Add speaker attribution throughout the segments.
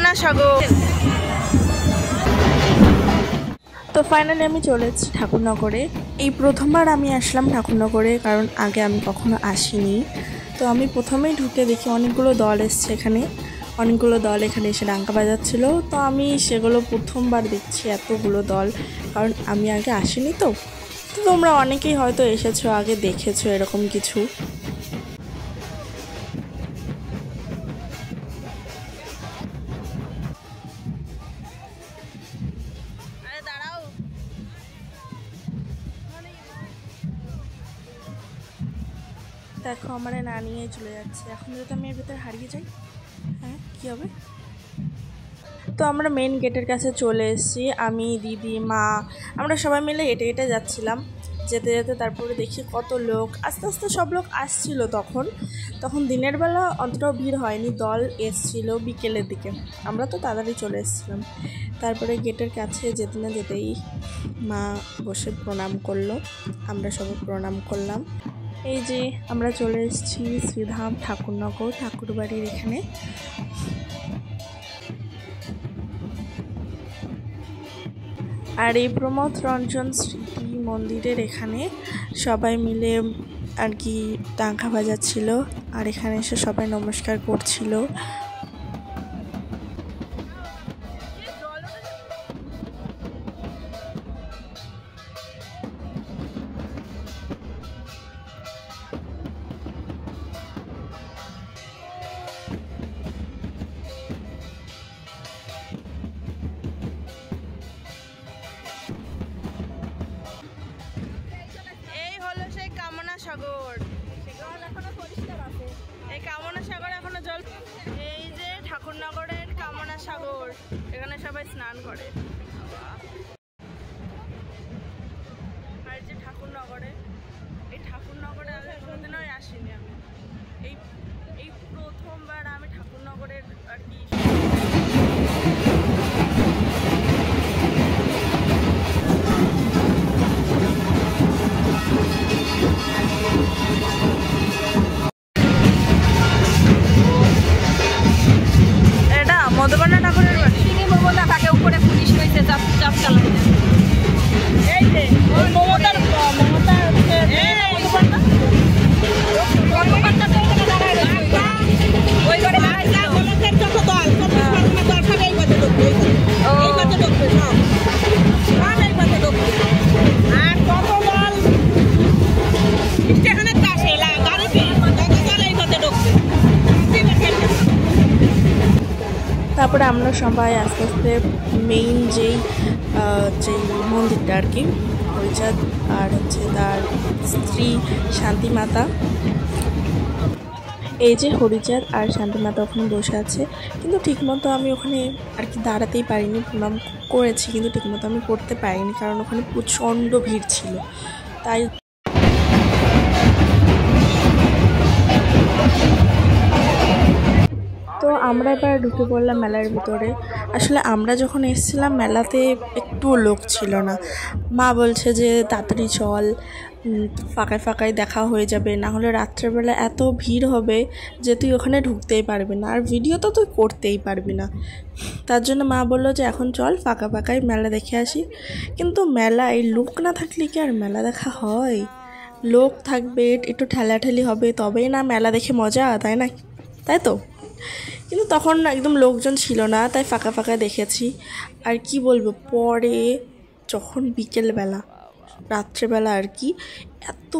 Speaker 1: কামনা সাগর। তো ফাইনালি আমি চলে এসেছি ঠাকুরনগরে। এই প্রথমবার আমি আসলাম ঠাকুরনগরে, কারণ আগে আমি কখনো আসিনি। তো আমি প্রথমেই ঢুকে দেখি অনেকগুলো দল এসছে এখানে, অনেকগুলো দল এখানে এসে ডাঙ্কা বাজাচ্ছিল। তো আমি সেগুলো প্রথমবার দেখছি, এতগুলো দল, কারণ আমি আগে আসিনি। তো তোমরা অনেকেই হয়তো এসেছো, আগে দেখেছো এরকম কিছু। দেখো আমার না নিয়ে চলে যাচ্ছে। এখন যদি আমি এর ভিতরে হারিয়ে যাই, হ্যাঁ কী হবে? তো আমরা মেন গেটের কাছে চলে এসেছি, আমি, দিদি, মা, আমরা সবাই মিলে হেঁটে হেঁটে যাচ্ছিলাম। যেতে যেতে তারপরে দেখি কত লোক, আস্তে আস্তে সব লোক আসছিল। তখন দিনের বেলা অতটাও ভিড় হয়নি, দল এসছিল বিকেলের দিকে। আমরা তো তাড়াতাড়ি চলে এসেছিলাম। তারপরে গেটের কাছে যেতে না যেতেই মা বসে প্রণাম করলো, আমরা সবাই প্রণাম করলাম। এই যে আমরা চলে এসেছি শ্রীধাম ঠাকুরনগর ঠাকুরবাড়ির এখানে। আর এই প্রমথ রঞ্জন স্মৃতি মন্দিরের এখানে সবাই মিলে আর কি ডাঙ্কা বাজাচ্ছিল, আর এখানে এসে সবাই নমস্কার করছিল। সাগর এখনো পরিষ্কার আছে, এই কামনা সাগর এখনো জল। এই যে ঠাকুরনগরের কামনা সাগর, এখানে সবাই স্নান করে। আর যে ঠাকুরনগরে, এই ঠাকুরনগরে আগে কোনোদিনও আসিনি আমি, এই প্রথমবার আমি ঠাকুরনগরের আর কি। এটা মধুবনা ঠাকুরের বাড়ি, মমতা তাকে উপরে পুলিশ হয়েছে চাপ চালানো। এই যে মমতার তারপরে আমরা সবাই আস্তে আস্তে মেইন যেই মন্দিরটা আর কি, হরিচাঁদ আর হচ্ছে তার স্ত্রী শান্তিমাতা, এই যে হরিচাঁদ আর শান্তিমাতা ওখানে বসে আছে। কিন্তু ঠিকমতো আমি ওখানে আর কি দাঁড়াতেই পারিনি, প্রণাম করেছি কিন্তু ঠিকমতো আমি করতে পারিনি, কারণ ওখানে প্রচণ্ড ভিড় ছিল। তাই তো আমরা এবার ঢুকে পড়লাম মেলার ভিতরে। আসলে আমরা যখন এসেছিলাম মেলাতে একটুও লোক ছিল না। মা বলছে যে তাড়াতাড়ি চল, ফাঁকায় ফাঁকায় দেখা হয়ে যাবে, না হলে রাত্রেবেলা এত ভিড় হবে যে তুই ওখানে ঢুকতেই পারবি না, আর ভিডিও তো তুই করতেই পারবি না। তার জন্য মা বললো যে এখন চল ফাঁকা ফাঁকায় মেলা দেখে আসি। কিন্তু মেলায় লোক না থাকলে কি আর মেলা দেখা হয়? লোক থাকবে, একটু ঠেলাঠেলি হবে, তবেই না মেলা দেখে মজা, তাই না? তাই তো। কিন্তু তখন একদম লোকজন ছিল না, তাই ফাঁকা ফাঁকা দেখেছি। আর কি বলবো, পরে যখন বিকেলবেলা রাত্রেবেলা আর কি এত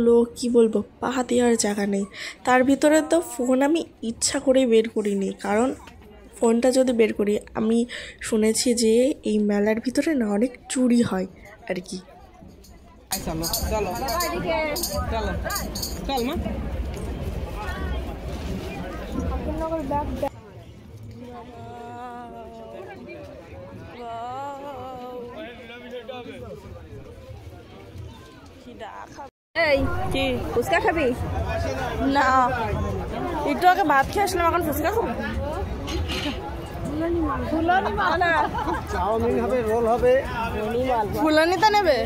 Speaker 1: লোক কি বলবো, পা দেওয়ার জায়গা নেই। তার ভিতরে তো ফোন আমি ইচ্ছা করে বের করিনি, কারণ ফোনটা যদি বের করি, আমি শুনেছি যে এই মেলার ভিতরে না অনেক চুরি হয় আর কি। এই কি ফুচকা খাবি? না, একটু আগে ভাত খেয়ে আসলাম, এখন ফুচকা খাবো? চাউমিন হবে, রোল হবে, ফুলনিতে নেবে,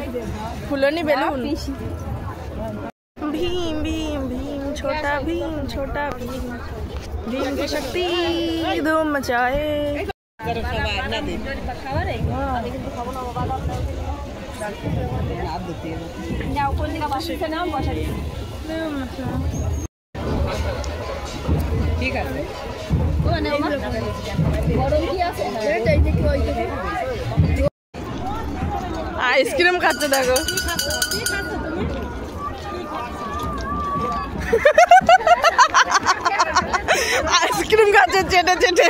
Speaker 1: ফুলনি বেলুন। ভীম ভীম ভীম छोटा भीम भीम की शक्ति धूम मचाए।
Speaker 2: ঠিক আছে
Speaker 1: আইসক্রিম খাচ্ছে দেখো। আইসক্রিম খাচ্ছে চেটে চেটে।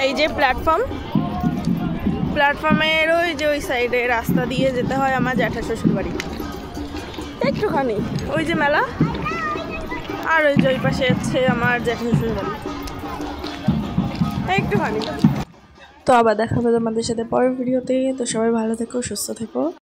Speaker 1: এই যে প্ল্যাটফর্মের ওই যে ওই সাইডে রাস্তা দিয়ে যেতে হয় আমার জ্যাঠা শ্বশুর বাড়ি একটুখানি, ওই যে মেলা, আর ওই যে ওই পাশে হচ্ছে আমার জ্যাঠা শ্বশুর বাড়ি একটুখানি। তো আবার দেখা হবে তোমাদের সাথে পরের ভিডিওতে। তো সবাই ভালো থেকো, সুস্থ থেকো।